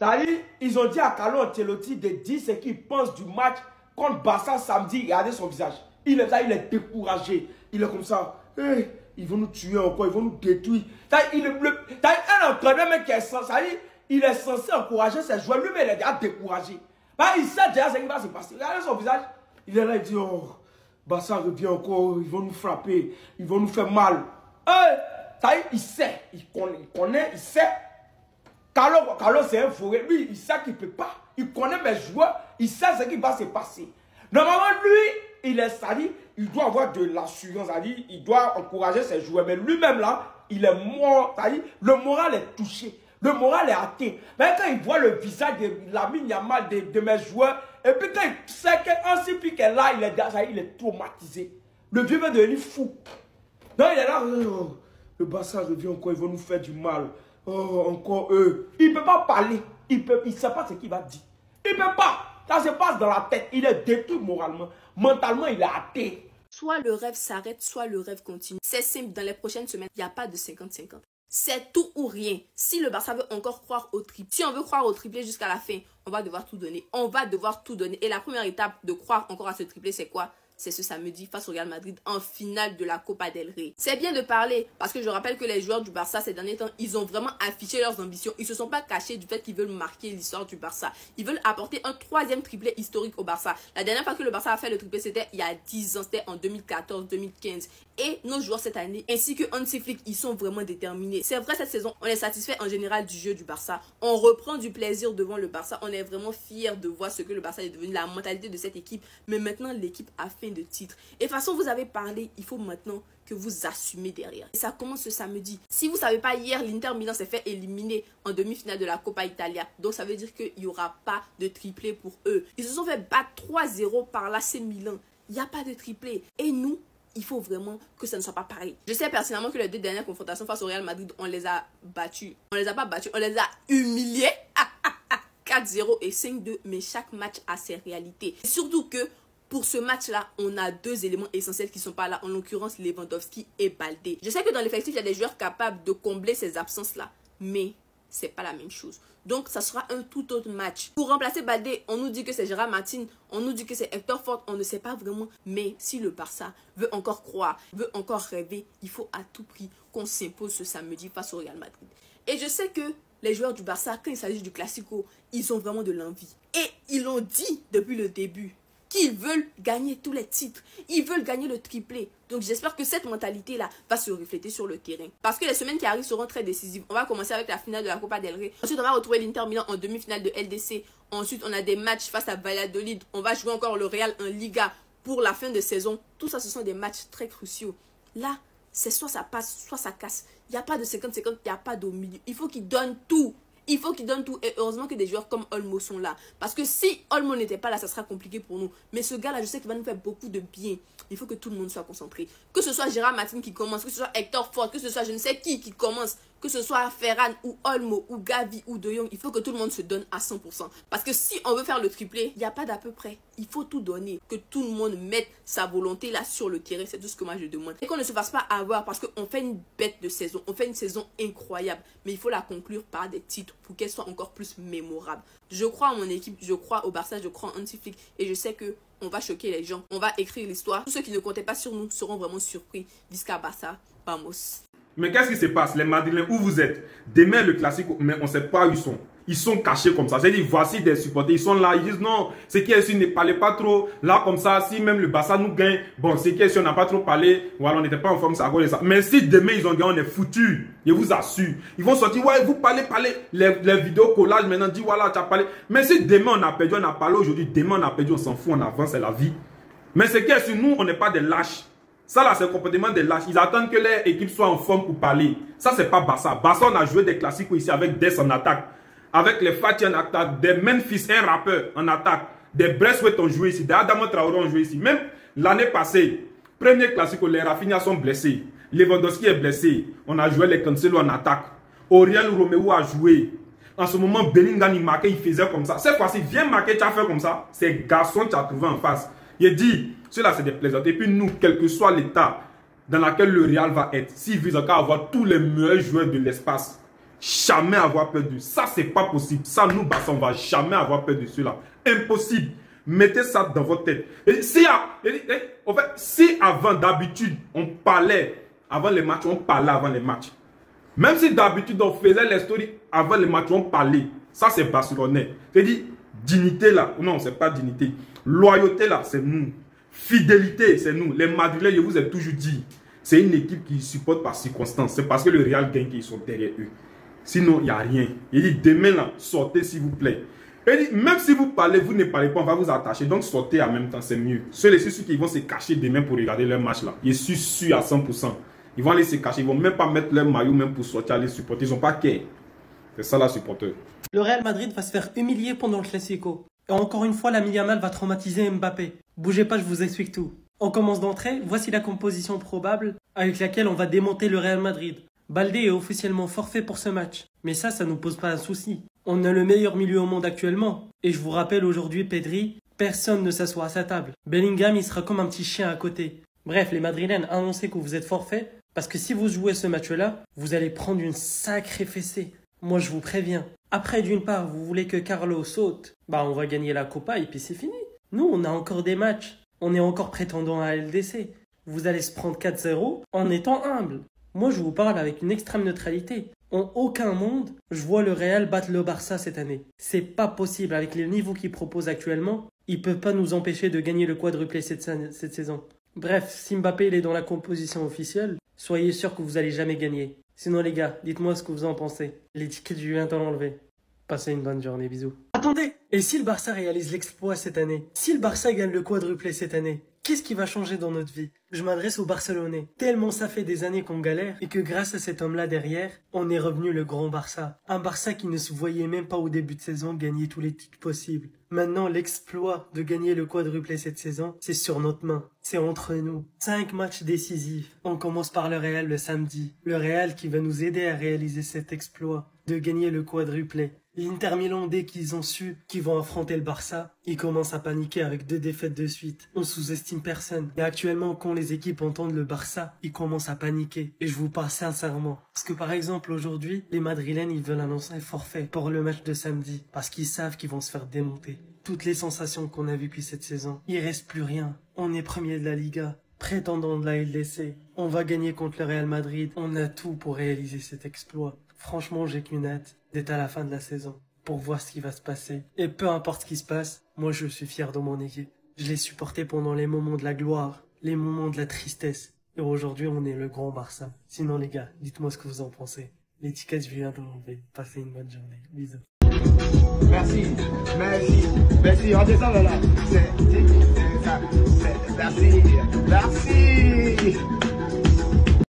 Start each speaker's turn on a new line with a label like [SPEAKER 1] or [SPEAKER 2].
[SPEAKER 1] C'est-à-dire, ils ont dit à Carlo Ancelotti de dire ce qu'il pense du match contre Barça samedi. Regardez son visage. Il est là, il est découragé. Il est comme ça. Hey, ils vont nous tuer encore, ils vont nous détruire. Un entraîneur même qui est censé, il est censé encourager ses joueurs. Lui-même, il est déjà découragé. Il sait déjà ce qui va se passer. Regardez son visage. Il est là, il dit, oh, Barça revient encore, ils vont nous frapper, ils vont nous faire mal. Hey, il sait, il connaît, il sait. Carlo c'est un forêt. Lui, il sait qu'il ne peut pas. Il connaît mes joueurs. Il sait ce qui va se passer. Normalement, lui, il est sali. Il doit avoir de l'assurance. Il doit encourager ses joueurs. Mais lui-même, là, il est mort. Le moral est touché. Le moral est atteint. Mais quand il voit le visage de Lamine Yamal, de mes joueurs, et puis quand il sait qu'un cycle est là, il est traumatisé. Le vieux va devenir fou. Non, il est là. Oh, le Barça revient encore. Ils vont nous faire du mal. Oh, encore eux. Il ne peut pas parler. Il ne sait pas ce qu'il va dire. Il ne peut pas. Ça se passe dans la tête. Il est détruit moralement. Mentalement, il est athée.
[SPEAKER 2] Soit le rêve s'arrête, soit le rêve continue. C'est simple. Dans les prochaines semaines, il n'y a pas de 50-50. C'est tout ou rien. Si le Barça veut encore croire au triplé, si on veut croire au triplé jusqu'à la fin, on va devoir tout donner. On va devoir tout donner. Et la première étape de croire encore à ce triplé, c'est quoi? C'est ce samedi face au Real Madrid en finale de la Copa del Rey. C'est bien de parler parce que je rappelle que les joueurs du Barça ces derniers temps, ils ont vraiment affiché leurs ambitions. Ils ne se sont pas cachés du fait qu'ils veulent marquer l'histoire du Barça. Ils veulent apporter un troisième triplé historique au Barça. La dernière fois que le Barça a fait le triplé, c'était il y a 10 ans, c'était en 2014-2015. Et nos joueurs cette année, ainsi que Hansi Flick, ils sont vraiment déterminés. C'est vrai, cette saison, on est satisfait en général du jeu du Barça. On reprend du plaisir devant le Barça. On est vraiment fiers de voir ce que le Barça est devenu, la mentalité de cette équipe. Mais maintenant, l'équipe a faim de titres. Et de toute façon, vous avez parlé, il faut maintenant que vous assumez derrière. Et ça commence ce samedi. Si vous ne savez pas, hier, l'Inter Milan s'est fait éliminer en demi-finale de la Coppa Italia. Donc, ça veut dire qu'il n'y aura pas de triplé pour eux. Ils se sont fait battre 3-0 par l'AC Milan. Il n'y a pas de triplé. Et nous, il faut vraiment que ça ne soit pas pareil. Je sais personnellement que les deux dernières confrontations face au Real Madrid, on les a battus. On les a pas battus, on les a humiliés. 4-0 et 5-2. Mais chaque match a ses réalités. Et surtout que pour ce match-là, on a deux éléments essentiels qui ne sont pas là. En l'occurrence, Lewandowski et Baldé. Je sais que dans l'effectif, il y a des joueurs capables de combler ces absences-là. Mais c'est pas la même chose. Donc, ça sera un tout autre match. Pour remplacer Baldé, on nous dit que c'est Gérard Martin, on nous dit que c'est Hector Fort, on ne sait pas vraiment. Mais si le Barça veut encore croire, veut encore rêver, il faut à tout prix qu'on s'impose ce samedi face au Real Madrid. Et je sais que les joueurs du Barça, quand il s'agit du Classico, ils ont vraiment de l'envie. Et ils l'ont dit depuis le début qu'ils veulent gagner tous les titres. Ils veulent gagner le triplé. Donc j'espère que cette mentalité-là va se refléter sur le terrain. Parce que les semaines qui arrivent seront très décisives. On va commencer avec la finale de la Copa del Rey. Ensuite, on va retrouver l'Inter Milan en demi-finale de LDC. Ensuite, on a des matchs face à Valladolid. On va jouer encore le Real en Liga pour la fin de saison. Tout ça, ce sont des matchs très cruciaux. Là, c'est soit ça passe, soit ça casse. Il n'y a pas de 50-50, il n'y a pas d'au milieu. Il faut qu'ils donnent tout. Il faut qu'ils donnent tout. Et heureusement que des joueurs comme Olmo sont là. Parce que si Olmo n'était pas là, ça sera compliqué pour nous. Mais ce gars-là, je sais qu'il va nous faire beaucoup de bien. Il faut que tout le monde soit concentré. Que ce soit Gérard Martin qui commence, que ce soit Hector Fort, que ce soit je ne sais qui commence, que ce soit Ferran ou Olmo ou Gavi ou De Jong, il faut que tout le monde se donne à 100%. Parce que si on veut faire le triplé, il n'y a pas d'à peu près. Il faut tout donner. Que tout le monde mette sa volonté là sur le terrain. C'est tout ce que moi je demande. Et qu'on ne se fasse pas avoir parce qu'on fait une bête de saison. On fait une saison incroyable. Mais il faut la conclure par des titres pour qu'elle soit encore plus mémorable. Je crois en mon équipe, je crois au Barça, je crois en Hansi Flick et je sais que on va choquer les gens, on va écrire l'histoire. Tous ceux qui ne comptaient pas sur nous seront vraiment surpris. Visca Barça, vamos.
[SPEAKER 3] Mais qu'est-ce qui se passe, les Madrilènes, où vous êtes? Demain, le Classico, mais on ne sait pas où ils sont. Ils sont cachés comme ça. C'est-à-dire, voici des supporters, ils sont là, ils disent non, c'est qui est ici, ne parlez pas trop. Là, comme ça, si même le Barça nous gagne, bon, c'est qui est ici, on n'a pas trop parlé, voilà, on n'était pas en forme, ça à cause de ça. Mais si demain, ils ont gagné, on est foutus. Je vous assure. Ils vont sortir, ouais, vous parlez. Les vidéos collages, maintenant, dit, voilà, tu as parlé. Mais si demain, on a perdu, on a parlé aujourd'hui, demain, on a perdu, on s'en fout, on avance, c'est la vie. Mais c'est qui est sur nous, on n'est pas des lâches. Ça là, c'est le comportement des lâches. Ils attendent que leur équipe soit en forme pour parler. Ça, c'est pas Barça. Barça, on a joué des classiques ici avec Dess en attaque. Avec les Fatih en attaque. Des Memphis, un rappeur en attaque. Des Brestwet ont joué ici. Des Adama Traoré ont joué ici. Même l'année passée, premier classique, les Rafinha sont blessés. Lewandowski est blessé. On a joué les Cancelo en attaque. Aurélien Romeo a joué. En ce moment, Bellingham, il marquait, il faisait comme ça. Cette fois-ci, viens marquer, tu as fait comme ça. C'est garçon, tu as trouvé en face. Il dit, cela c'est des plaisanteries. Et puis nous, quel que soit l'état dans lequel le Real va être, s'il vise encore à avoir tous les meilleurs joueurs de l'espace, jamais avoir peur d'eux. Ça, c'est pas possible. Ça, nous, Barça, on va jamais avoir peur de ceux-là. Impossible. Mettez ça dans votre tête. Et si, en fait, si avant, d'habitude, on parlait avant les matchs, on parlait avant les matchs. Même si d'habitude, on faisait les stories avant les matchs, on parlait. Ça, c'est barcelonais. C'est-à-dire, dignité là. Non, c'est pas dignité. Loyauté là, c'est nous. Fidélité, c'est nous. Les Madrilènes, je vous ai toujours dit, c'est une équipe qui supporte par circonstance. C'est parce que le Real gagne qu'ils sont derrière eux. Sinon, il n'y a rien. Il dit, demain là, sortez s'il vous plaît. Il dit, même si vous parlez, vous ne parlez pas, on va vous attacher. Donc, sortez en même temps, c'est mieux. Ceux qui vont se cacher demain pour regarder leur match là. Je suis sûr à 100%. Ils vont aller se cacher. Ils ne vont même pas mettre leur maillot même pour sortir, aller supporter. Ils n'ont pas qu'à. C'est ça la supporter.
[SPEAKER 4] Le Real Madrid va se faire humilier pendant le Classico. Et encore une fois, Lamine Yamal va traumatiser Mbappé. Bougez pas, je vous explique tout. On commence d'entrée, voici la composition probable avec laquelle on va démonter le Real Madrid. Baldé est officiellement forfait pour ce match. Mais ça ne nous pose pas un souci. On a le meilleur milieu au monde actuellement. Et je vous rappelle aujourd'hui, Pedri, personne ne s'assoit à sa table. Bellingham, il sera comme un petit chien à côté. Bref, les Madrilènes, annoncez que vous êtes forfait. Parce que si vous jouez ce match-là, vous allez prendre une sacrée fessée. Moi, je vous préviens. Après, d'une part, vous voulez que Carlo saute. Bah, on va gagner la Copa et puis c'est fini. Nous, on a encore des matchs. On est encore prétendant à LDC. Vous allez se prendre 4-0 en étant humble. Moi, je vous parle avec une extrême neutralité. En aucun monde, je vois le Real battre le Barça cette année. C'est pas possible avec les niveaux qu'il propose actuellement. Il peut pas nous empêcher de gagner le quadruplé cette saison. Bref, si Mbappé il est dans la composition officielle, soyez sûr que vous allez jamais gagner. Sinon les gars, dites-moi ce que vous en pensez. L'étiquette, je viens de l'enlever. Passez une bonne journée, bisous. Attendez, et si le Barça réalise l'exploit cette année? Si le Barça gagne le quadruplé cette année? Qu'est-ce qui va changer dans notre vie? Je m'adresse aux Barcelonais. Tellement ça fait des années qu'on galère et que grâce à cet homme-là derrière, on est revenu le grand Barça. Un Barça qui ne se voyait même pas au début de saison gagner tous les titres possibles. Maintenant, l'exploit de gagner le quadruplé cette saison, c'est sur notre main. C'est entre nous. 5 matchs décisifs. On commence par le Real le samedi. Le Real qui va nous aider à réaliser cet exploit de gagner le quadruplé. L'Inter Milan, dès qu'ils ont su qu'ils vont affronter le Barça, ils commencent à paniquer avec 2 défaites de suite. On sous-estime personne. Et actuellement, quand les équipes entendent le Barça, ils commencent à paniquer. Et je vous parle sincèrement. Parce que par exemple, aujourd'hui, les Madrilènes, ils veulent annoncer un forfait pour le match de samedi. Parce qu'ils savent qu'ils vont se faire démonter. Toutes les sensations qu'on a vécues cette saison, il reste plus rien. On est premier de la Liga, prétendant de la LDC. On va gagner contre le Real Madrid. On a tout pour réaliser cet exploit. Franchement, j'ai qu'une hâte d'être à la fin de la saison pour voir ce qui va se passer. Et peu importe ce qui se passe, moi je suis fier de mon équipe. Je l'ai supporté pendant les moments de la gloire, les moments de la tristesse. Et aujourd'hui, on est le grand Barça. Sinon les gars, dites-moi ce que vous en pensez. L'étiquette, je viens de l'enlever. Passez une bonne journée. Bisous.
[SPEAKER 5] Merci, merci, merci, redescends là, merci, merci.